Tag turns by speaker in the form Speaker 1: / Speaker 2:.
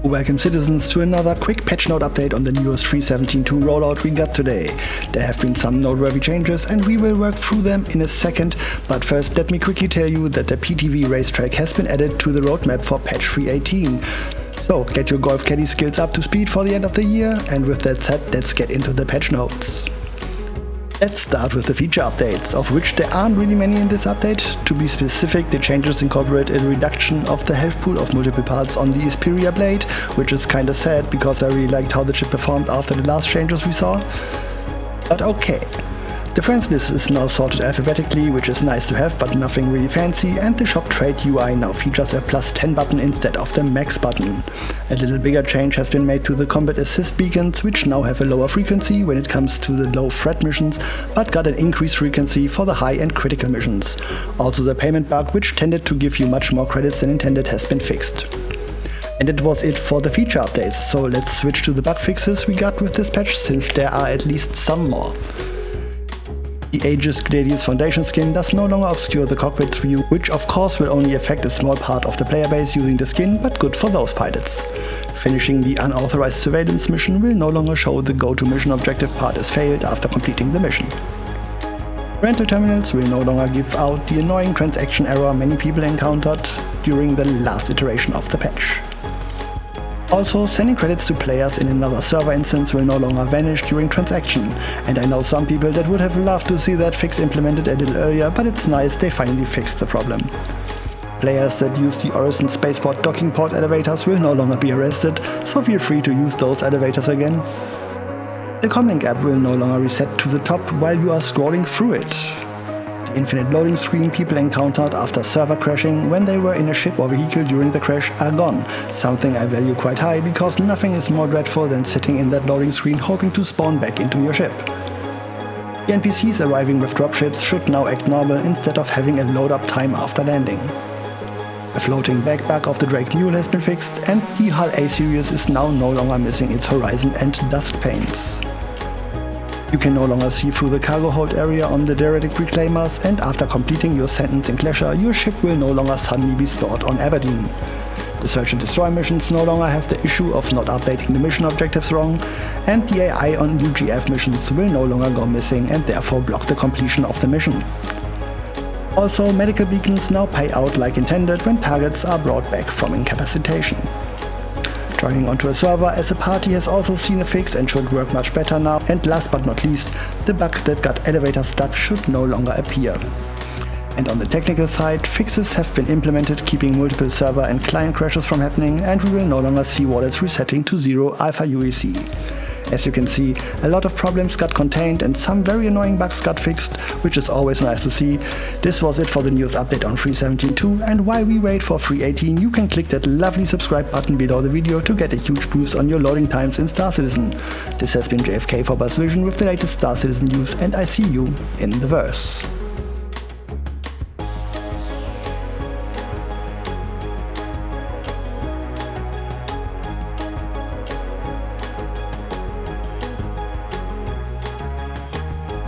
Speaker 1: Welcome citizens to another quick patch note update on the newest 3.17.2 rollout we got today. There have been some noteworthy changes and we will work through them in a second, but first let me quickly tell you that the PTV racetrack has been added to the roadmap for patch 3.18. So get your golf caddy skills up to speed for the end of the year, and with that said, let's get into the patch notes. Let's start with the feature updates, of which there aren't really many in this update. To be specific, the changes incorporate a reduction of the health pool of multiple parts on the Xperia blade, which is kinda sad because I really liked how the chip performed after the last changes we saw. But okay. The friends list is now sorted alphabetically, which is nice to have but nothing really fancy, and the shop trade UI now features a +10 button instead of the max button. A little bigger change has been made to the combat assist beacons, which now have a lower frequency when it comes to the low threat missions, but got an increased frequency for the high and critical missions. Also the payment bug, which tended to give you much more credits than intended, has been fixed. And that was it for the feature updates, so let's switch to the bug fixes we got with this patch, since there are at least some more. The Aegis Gladius Foundation skin does no longer obscure the cockpit's view, which of course will only affect a small part of the player base using the skin, but good for those pilots. Finishing the unauthorized surveillance mission will no longer show the go-to mission objective part as failed after completing the mission. Rental terminals will no longer give out the annoying transaction error many people encountered during the last iteration of the patch. Also, sending credits to players in another server instance will no longer vanish during transaction, and I know some people that would have loved to see that fix implemented a little earlier, but it's nice they finally fixed the problem. Players that use the Orison Spaceport docking port elevators will no longer be arrested, so feel free to use those elevators again. The Comlink app will no longer reset to the top while you are scrolling through it. The infinite loading screen people encountered after server crashing when they were in a ship or vehicle during the crash are gone, something I value quite high because nothing is more dreadful than sitting in that loading screen hoping to spawn back into your ship. The NPCs arriving with dropships should now act normal instead of having a load up time after landing. The floating back bug of the Drake Mule has been fixed, and the Hull A-Series is now no longer missing its horizon and dusk panes. You can no longer see through the cargo hold area on the Deretic Reclaimers, and after completing your sentence in Clasher, your ship will no longer suddenly be stored on Aberdeen. The search and destroy missions no longer have the issue of not updating the mission objectives wrong, and the AI on UGF missions will no longer go missing and therefore block the completion of the mission. Also, medical beacons now pay out like intended when targets are brought back from incapacitation. Joining onto a server as a party has also seen a fix and should work much better now, and last but not least, the bug that got elevators stuck should no longer appear. And on the technical side, fixes have been implemented keeping multiple server and client crashes from happening, and we will no longer see wallets resetting to 0 alpha UEC. As you can see, a lot of problems got contained and some very annoying bugs got fixed, which is always nice to see. This was it for the news update on 3.17.2, and while we wait for 3.18, you can click that lovely subscribe button below the video to get a huge boost on your loading times in Star Citizen. This has been JFK for Basvision with the latest Star Citizen news, and I see you in the verse.